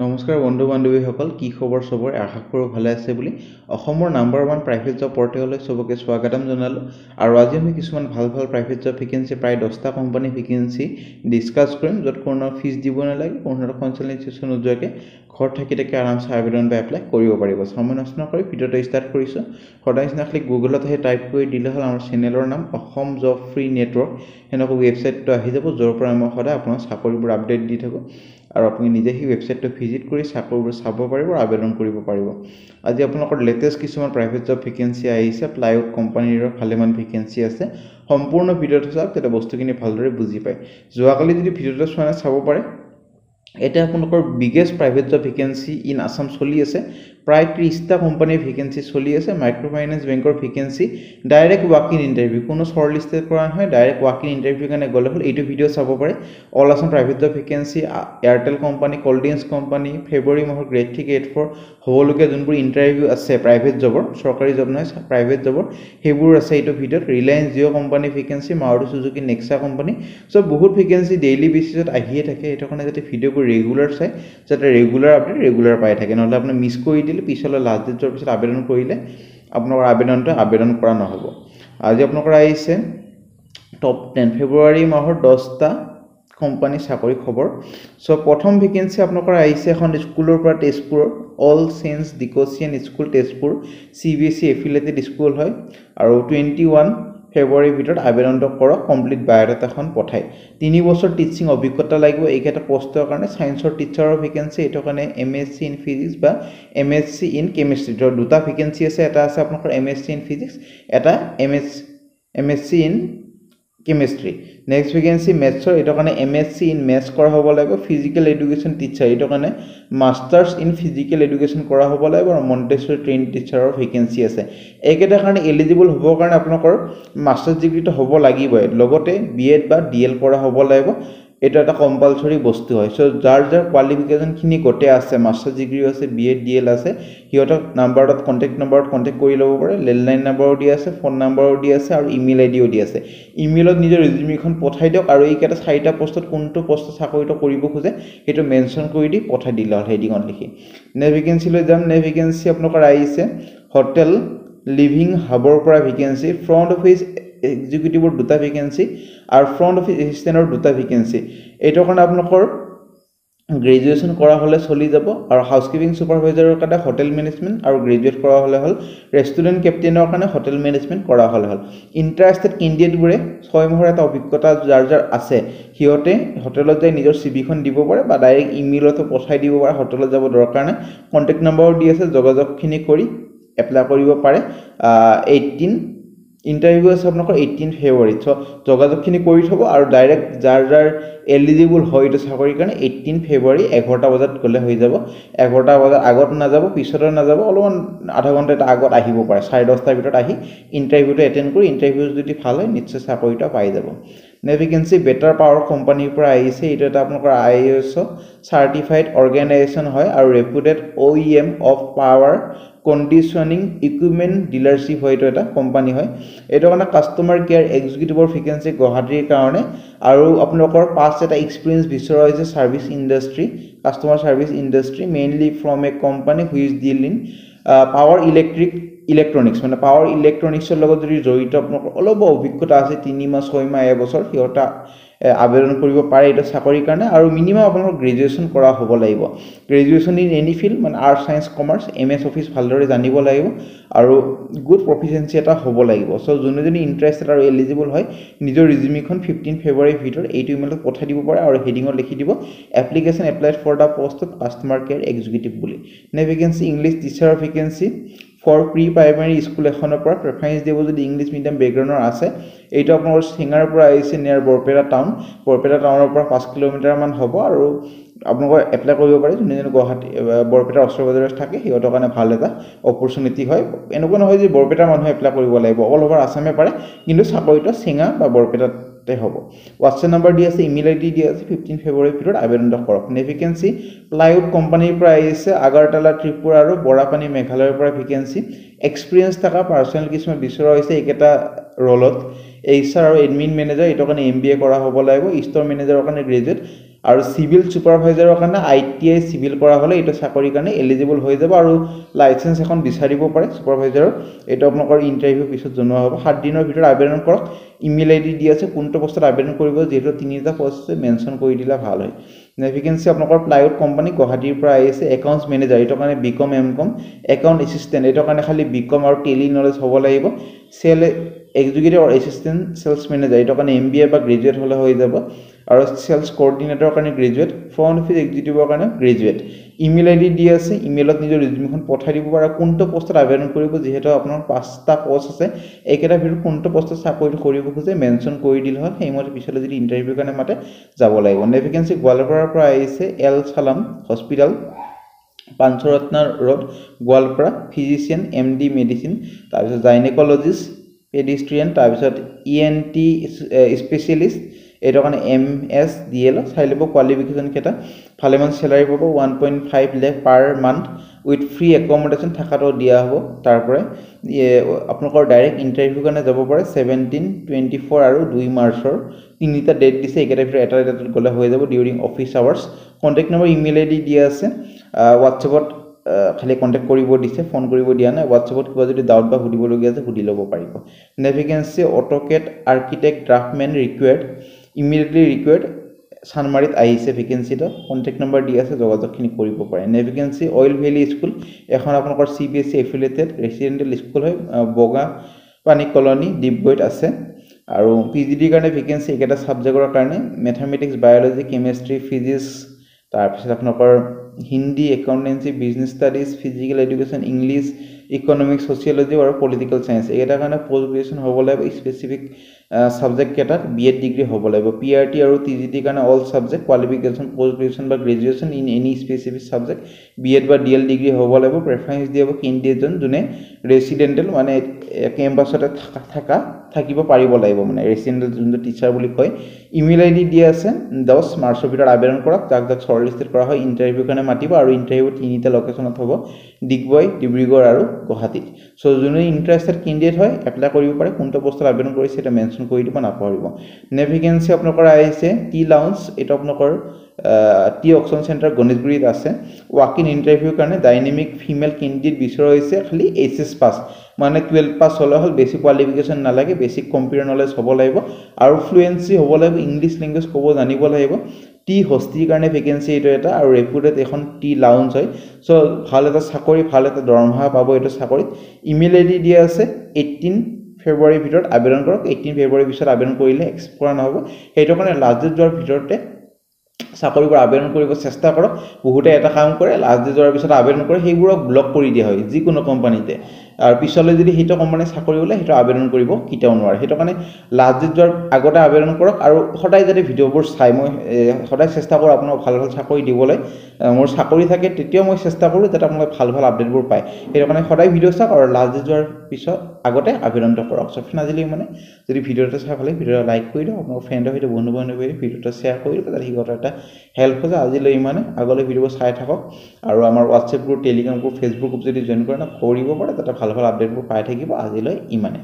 নমস্কাৰ বন্ধু বান্ধৱীসকল কি খবৰ সবৰ আশা কৰোঁ ভালে আছে বুলি অসমৰ নাম্বাৰ 1 প্ৰাইভেট জব পৰ্টেললৈ সবকে স্বাগতম জনালো আৰু আজি আমি কিছুমান ভাল প্ৰাইভেট জব ভেকেন্সি প্ৰায় 10টা কোম্পানী ভেকেন্সি ডিসকাস কৰিম যত কোনো ফিজ দিব নালাগে কোনো কনসালটেন্সি নোযোৱাকৈ ঘৰ থাকি আৰামছে আবেদন বা এপ্লাই কৰিব পাৰিব সময় নষ্ট নকৰি ভিডিঅটো ষ্টাৰ্ট কৰিছো সদায় নিচিনাকৈ গুগলত টাইপ কৰি দিলে হ'ল আমাৰ চেনেলৰ নাম অসম জব ফ্ৰী নেটৱৰ্ক হেনকৈ ৱেবছাইটটো আহি যাব যৰ পৰা মই সদায় আপোনাক চাকৰিবোৰ আপডেট দি থাকো আৰু আপুনি নিজে সেই ৱেবছাইটটো ভিজিট কৰি চাকৰিবোৰ চাব পাৰিব আৰু আবেদন কৰিব পাৰিব আজি আপোনালোকৰ লেটেষ্ট কিছুমান প্ৰাইভেট জব ভেকেন্সি আহিছে প্লাইউড কোম্পানীৰ ভালেমান ভেকেন্সি আছে সম্পূৰ্ণ ভিডিঅটো চাওক তেতিয়া বস্তুখিনি ভালদৰে বুজি পায় যোৱাকালি যদি ভিডিঅটো চোৱা নাই চাব পাৰে এটা আপোনালোকৰ biggest private job vacancy in Assam চলি আছে প্ৰায় 30টা কোম্পানীৰ ভেকেন্সি চলি আছে মাইক্ৰ ফাইনেন্স বেংকৰ vacancy direct walk in interview কোনো শৰ্ট লিষ্টেড কৰা নহয় ডাইৰেক্ট ৱাক ইন ইন্টাৰভিউ কাৰণে গলে হল এইটো ভিডিঅ চাব পাৰে all Assam private job vacancy Airtel company কল্ডিংছ কোম্পানী ফেব্ৰুৱাৰী মাহৰ গ্ৰেড 3 গ্ৰেড 4 হবলগীয়া যোনবোৰ ইন্টাৰভিউ আছে প্ৰাইভেট জবৰ চৰকাৰী জব নহয় প্ৰাইভেট জবৰ সেইবোৰ আছে এইটো ভিডিঅত Reliance Jio company vacancy Maruti Suzuki Nexa company so বহুত ভেকেন্সি ডেইলি বেসিছত আহিয়ে থাকে এটা কাৰণে যাতে ভিডিঅ ৰেগুলাৰ চাই যাতে ৰেগুলাৰ আপডেট ৰেগুলাৰ পাই থাকে নহলে আপুনি মিস কৰি দিলে পিছলৈ লাষ্ট ডেটৰ পিছত আবেদন কৰিলে আপোনাৰ আবেদনটো আবেদন কৰা নহব আজি আপোনালোকৰ আহিছে টপ 10 ফেব্ৰুৱাৰী মাহৰ 10টা কোম্পানী চাকৰি খবৰ সো প্ৰথম ভেকেন্সি আপোনালোকৰ আহিছে এখন স্কুলৰ পৰা Tezpur all saints Diocesan school Tezpur CBSE affiliated school হয় আৰু 21 ফেব্ৰুৱাৰী ভিতৰত আবেদনটো কৰক কমপ্লিট বায়োডাটাখন পঠাই 3 বছৰ টিচিং অভিজ্ঞতা লাগিব এইকেইটা পোষ্টৰ কাৰণে সায়েন্সৰ টিচাৰৰ ভেকেন্সি এটো কাৰণে এমএসসি ইন ফিজিক্স বা এমএসসি ইন কেমিষ্ট্ৰি দুটা ভেকেন্সি আছে এটা আছে আপোনালোকৰ এমএসসি ইন ফিজিক্স এটা MSc in chemistry next vacancy মেথছৰ এটো কাৰণে এমএসসি ইন মেথছ কৰা হ'ব লাগিব ফিজিক্যাল এডুকেশন টিচাৰ এটো কাৰণে মাষ্টাৰ্স ইন ফিজিক্যাল এডুকেশন কৰা হ'ব লাগিব আৰু মন্টেছৰি ট্ৰেইন টিচাৰৰ ভেকেন্সি আছে এইকেইটা কাৰণে এলিজিবল হ'ব কাৰণে আপোনালোকৰ মাষ্টাৰ্স ডিগ্ৰীটো হ'ব লাগিব লগতে বিএড বা ডিএল কৰা হ'ব লাগিব এটা এটা কম্পালসৰি বস্তু হয় সো যাৰ কোৱালিফিকেশন খিনি গটে আছে মাষ্টাৰ্স ডিগ্ৰী আছে বিএড ডিএল আছে হিয়তৰ নাম্বাৰত কন্টাক্ট নাম্বাৰত কন্টাক্ট কৰি লব পাৰে লেণ্ডলাইন নাম্বাৰো দি আছে ফোন নাম্বাৰো দি আছে আৰু ইমেইল আইডিও দি আছে ইমেইলত নিজৰ ৰিজিউমিখন পঠাই দিয়ক আৰু এইকেইটা চাৰিটা পোষ্টত কোনটো পোষ্ট চাকৰিটো কৰিব খোজে হেতু মেনশন কৰি দি পঠাই দিলে হ'ল হেডিঙত লিখি নে ভেকেন্সি লৈ যাম নে ভেকেন্সি আপোনালোকৰ আহিছে হোটেল লিভিং হাবৰ পৰা ভেকেন্সি ফ্ৰন্ট অফিস এক্সিকিউটিভৰ দুটা ভেকেন্সি আৰু ফ্ৰন্ট অফিস এসিস্ট্যান্টৰ দুটা ভেকেন্সি এইটো কাৰণে আপোনালোকৰ গ্ৰেজুৱেচন কৰা হলে চলি যাব আৰু হাউসকিপিং সুপাৰভাইজাৰৰ কাৰণে হোটেল মেনেজমেন্ট আৰু গ্ৰেজুৱেট কৰা হলে হল ৰেষ্টুৰেন্ট কেপ্টেইনৰ কাৰণে হোটেল মেনেজমেন্ট কৰা হলে হল ইন্টাৰেষ্টেড ক্যান্ডিডেটবোৰে 6 মাহৰ এটা অভিজ্ঞতা যাৰ আছে হিয়তে হোটেলত যাই নিজৰ সিভিখন দিব পাৰে বা ডাইৰেক্ট ইমেইলতো পঠাই দিব পাৰে হোটেলত যাব দৰকাৰ নাই কন্টাক্ট নাম্বাৰো দি আছে যোগাযোগখিনি কৰি এপ্লাই কৰিব পাৰে 18 ইন্টাৰভিউ আছে আপোনালোকৰ 18 ফেব্ৰুৱাৰী সো যোগাযোগখিনি কৰি থব আৰু ডাইৰেক্ট যাৰ এলিজিবল হয় এটা চাকৰিৰ কাৰণে 18 ফেব্ৰুৱাৰী 11টা বজাত গলে হৈ যাব 11টা বজাত আগত না যাব পিছৰ না যাব অলপমান আধা ঘণ্টা এটা আগত আহিব পাৰে 10:30 ৰ ভিতৰত আহি ইন্টাৰভিউটো এটেন্ড কৰি ইন্টাৰভিউ যদি ভাল হয় নিশ্চয় চাকৰিটা পাই যাব নে ভেকেন্সি বেটাৰ পাৱাৰ কোম্পানীৰ পৰা আহিছে এটা এটা আপোনালোকৰ আইএসও সাৰ্টিফাইড অৰ্গানাইজেচন হয় আৰু reputed OEM of power conditioning equipment dealership হয় এটা কোম্পানী হয় এটা কাৰণে কাস্টমাৰ কেয়াৰ এক্সিকিউটিভৰ ভেকেন্সি গুৱাহাটীৰ কাৰণে আৰু আপোনালোকৰ পাঁচ এটা এক্সপেৰিয়েন্স বিচৰা হৈছে service industry customer service industry mainly from a company who is deal in power electronics মানে পাৱাৰ ইলেক্ট্ৰনিক্সৰ লগত যদি জড়িত আপোনালোকৰ অলপ অভিজ্ঞতা আছে 3 মাহ 6 মাহ এবছৰ হিয়টা আবেদন কৰিব পাৰে এটা চাকৰিৰ কাৰণে আৰু মিনিমাম আপোনালোকৰ গ্ৰেজুৱেচন কৰা হ'ব লাগিব গ্ৰেজুৱেচন ইন এনি ফিল্ড মানে arts science commerce MS office ভালদৰে জানিব লাগিব আৰু গুড প্ৰফিচিয়েন্সি এটা হ'ব লাগিব সো যোনজনী ইন্টাৰেষ্টেড আৰু এলিজিবল হয় নিজৰ ৰিজিউমিখন 15 ফেব্ৰুৱাৰীৰ ভিতৰত এইটো ইমেইলত পঠাই দিব পাৰে আৰু হেডিঙত লিখি দিব application applied for the post of customer care executive বুলি নে ভেকেন্সি ইংলিছ টিচাৰৰ vacancy for pre primary school এখনৰ পৰা প্ৰেফাৰেন্স দিব যদি ইংলিছ মিডিয়াম বেকগ্ৰাউণ্ডৰ আছে এইটো আপোনালোকৰ সিঙ্গাৰ পৰা আহিছে নিয়াৰ বৰপেটা টাউনৰ পৰা 5 কিলোমিটাৰ মান হ'ব আৰু আপোনালোকে এপ্লাই কৰিব পাৰে যোনে গুৱাহাটী বৰপেটা ওচৰ বজাৰত থাকে হিয়তৰ কাৰণে ভাল এটা অপৰচুনিটি হয় এনেকুৱা নহয় যে বৰপেটা মানুহে এপ্লাই কৰিব লাগিব অল ওভাৰ আসামে পাৰে কিন্তু চাকৰিটো সিঙ্গা বা বৰপেটাতে হ'ব হোৱাটছএপ নম্বৰ দি আছে ইমেইল আইডি দি আছে 15 ফেব্ৰুৱাৰীৰ ভিতৰত আবেদনটো কৰক নে ভেকেন্সি প্লাইউড কোম্পানীৰ পৰা আহিছে আগাৰতলা ত্ৰিপুৰা আৰু বৰাপানী মেঘালয়ৰ পৰা ভেকেন্সি এক্সপেৰিয়েন্স থকা পাৰ্সোনেল কিছুমান বিচৰা হৈছে এইকেইটা ৰোলত এইচআৰ আৰু এডমিন মেনেজাৰ এটো কাৰণে এমবিএ কৰা হ'ব লাগিব ষ্টৰ মেনেজাৰৰ কাৰণে গ্ৰেজুৱেট আৰু সিভিল সুপাৰভাইজাৰৰ কাৰণে ITI সিভিল কৰা হলে এটা চাকৰিৰ কাৰণে এলিজিবল হৈ যাব আৰু লাইসেন্স এখন বিচাৰিব পাৰে সুপাৰভাইজাৰৰ এটা আপোনালোকৰ ইন্টাৰভিউ পিছত জনোৱা হ'ব 7 দিনৰ ভিতৰত আবেদন কৰক ইমেইল আইডি দি আছে কোনটো পোষ্টত আবেদন কৰিব যেটো তিনিটা পোষ্ট মেনশন কৰি দিলা ভাল হয় ভেকেন্সি আপোনালোকৰ প্লাইউড কোম্পানী গুৱাহাটীৰ পৰা আহিছে একাউন্টস মেনেজাৰ এটো কাৰণে বিকম এমকম একাউন্ট এসিস্ট্যান্ট এটো কাৰণে খালি বিকম আৰু টেলি নলেজ হ'ব লাগিব সেল এক্সিকিউটিভ আৰু এসিস্ট্যান্ট সেলস মেনেজাৰ এটো কাৰণে MBA বা গ্ৰেজুৱেট হলে হৈ যাব আৰু সেলস কোঅৰ্ডিনেটৰৰ কাৰণে গ্ৰেজুৱেট ফ্ৰন্ট অফিস এক্সিকিউটিভৰ কাৰণে গ্ৰেজুৱেট ইমেইল আইডি দি আছে ইমেইলত নিজৰ ৰিজিউমখন পঠাই দিব আৰু কোনটো পোষ্টত আবেদন কৰিব যেহেতু আপোনাৰ 5টা পোষ্ট আছে একেটা ভিতৰত কোনটো পোষ্টত চাকৰি কৰিব খুজে মেনশন কৰি দিল হয় সেইমতে পিছলৈ যদি ইন্টাৰভিউ কাৰণে মাতে যাব লাগিব ভেকেন্সি গোৱালপাৰাৰ পৰা আহিছে Al Salam hospital Pancharatna road Goalpara physician MD medicine তাৰপিছত গাইনেকোলজিষ্ট পেডিষ্ট্ৰিয়ান তাৰপিছত ENT স্পেশালিষ্ট এটো কাৰণে MSDL চাই লব কোৱালিফিকেশন কেটা ফালেমান স্যালাৰি পাব 1.5 lakh per month with free accommodation থাকাটো দিয়া হ'ব তাৰ পৰা আপোনালোকৰ ডাইৰেক্ট ইন্টাৰভিউ কাৰণে যাব পাৰে 17 24 আৰু 2 মাৰ্চৰ তিনিটা ডেট দিছে একেটা ভিতৰত এটা ডেটত গলে হৈ যাব during office hours contact number email ID দিয়া আছে WhatsAppত খালি কন্টাক্ট কৰিব দিছে ফোন কৰিব দিয়া নাই WhatsAppত কিবা যদি ডাউট বা সুধিব লগিয়া আছে সুধি লব পাৰিব vacancy AutoCAD architect draughtsman required immediately required সানমাৰিত আহিছে ভেকেন্সিটো কন্টাক্ট নম্বৰ দি আছে যোগাযোগখিনি কৰিব পাৰে ভেকেন্সি অইল ভেলি স্কুল এখন আপোনালোকৰ CBSE এফিলিয়েটেড ৰেসিডেন্সিয়েল স্কুল হয় বগা পানী কলনী ডিপগৈত আছে আৰু PGD কাৰণে ভেকেন্সি একেটা সাবজেক্টৰ কাৰণে ম্যাথমেটিক্স বায়োলজি কেমিষ্ট্ৰি ফিজিক্স তাৰপিছত আপোনালোকৰ Hindi accountancy business studies physical education English economics sociology আৰু পলিটিক্যাল সায়েন্স এটা কাৰণে পোষ্ট গ্ৰেজুৱেচন হ'ব লাগিব স্পেসিফিক সাবজেক্ট কেটাত BEd ডিগ্ৰী হ'ব লাগিব PRT আৰু TGT কাৰণে all subject qualification post graduation বা graduation in any specific subject BEd বা DL ডিগ্ৰী হ'ব লাগিব প্ৰেফাৰেন্স দিব কেণ্ডিডেটজন যোনে ৰেসিডেন্টাল মানে কেম্পাছতে থাকিব পাৰিব লাগিব মানে ৰেসিডেন্টাল যোনটো টিচাৰ বুলি কয় ইমেইল আইডি দিয়া আছে 10 মাৰ্চৰ ভিতৰত আবেদন কৰক যাক শৰ্টলিস্টেড কৰা হয় ইন্টাৰভিউ কাৰণে মাতিব আৰু ইন্টাৰভিউ তিনিটা লোকেশনত হ'ব ডিগবৈ ডিব্ৰুগড় আৰু গুৱাহাটীত সো যোনে ইন্টাৰেষ্টেড কেণ্ডিডেট হয় এপ্লাই কৰিব পাৰে কোনটো পোষ্টত আবেদন কৰিছে এটা মেনশন কৰি দিব নাপাহৰিব ভেকেন্সি আপোনালোকৰ আহিছে টি লাউঞ্জ এটা আপোনালোকৰ টি অকশন সেন্টাৰ গণেশগুৰিত আছে ওয়াক ইন ইন্টাৰভিউ কাৰণে ডাইনামিক ফিমেল কেণ্ডিডেট বিচৰা হৈছে খালি HS পাস মানে 12 পাস হলে হল বেসিক কোৱালিফিকেশন নালাগে বেসিক কম্পিউটাৰ নলেজ হ'ব লাগিব আৰু ফ্লুয়েন্সি হ'ব লাগিব ইংলিশ ল্যাঙ্গুৱেজ ক'ব জানিব লাগিব টি হোষ্টিৰ কাৰণে ভেকেন্সি এটো এটা আৰু ৰেপুটেড এখন টি লাউঞ্জ হয় সো ভাল এটা চাকৰি ভাল এটা দৰমহা পাব এটো চাকৰিত ইমেইল আইডি দিয়া আছে 18 ফেব্ৰুৱাৰীৰ ভিতৰত আবেদন কৰক 18 ফেব্ৰুৱাৰীৰ পিছত আবেদন কৰিলে এক্সেপ্ট কৰা নহব হেটো কাৰণে লাষ্ট ডেট যোৱাৰ ভিতৰতে চাকৰি কৰা আবেদন কৰিব চেষ্টা কৰক বহুতে এটা কাম কৰে লাষ্ট ডেট যোৱাৰ পিছত আবেদন কৰে সেইবোৰক ব্লক কৰি দিয়া হয় যিকোনো কোম্পানীতে আৰু পিছলৈ যদি হেটো কোম্পানী চাকৰি হলে হেটো আবেদন কৰিব কিটাও নোৱাৰে হেটো কাৰণে লাষ্ট ডেট যোৱাৰ আগতে আবেদন কৰক আৰু সদায় যদি ভিডিওবোৰ চাই মই সদায় চেষ্টা কৰো আপোনাক ভাল ভাল চাকৰি দিবলৈ মোৰ চাকৰি থাকে তেতিয়া মই চেষ্টা কৰো যাতে আপোনাক ভাল ভাল আপডেটবোৰ পায় হেটো কাৰণে সদায় ভিডিও চাওক আৰু লাষ্ট ডেট যোৱাৰ পিছত আগতে আবেদনটো কৰক সফিন আজিলি মানে যদি ভিডিওটো চাই ভালে ভিডিও লাইক কৰি দিও আপোনাৰ ফ্ৰেণ্ডৰ সৈতে বন্ধু বান্ধৱীৰ ভিডিওটো শেয়াৰ কৰি দিও যাতে হিগত এটা হেল্প হৈ আজিলৈ মানে আগলৈ ভিডিও চাই থাকক আৰু আমাৰ WhatsApp group Telegram group Facebook group যদি জয়েন কৰে না কৰিব পাৰে যাতে ভাল ভাল আপডেটবোৰ পাই থাকিব আজিলৈ ইমানে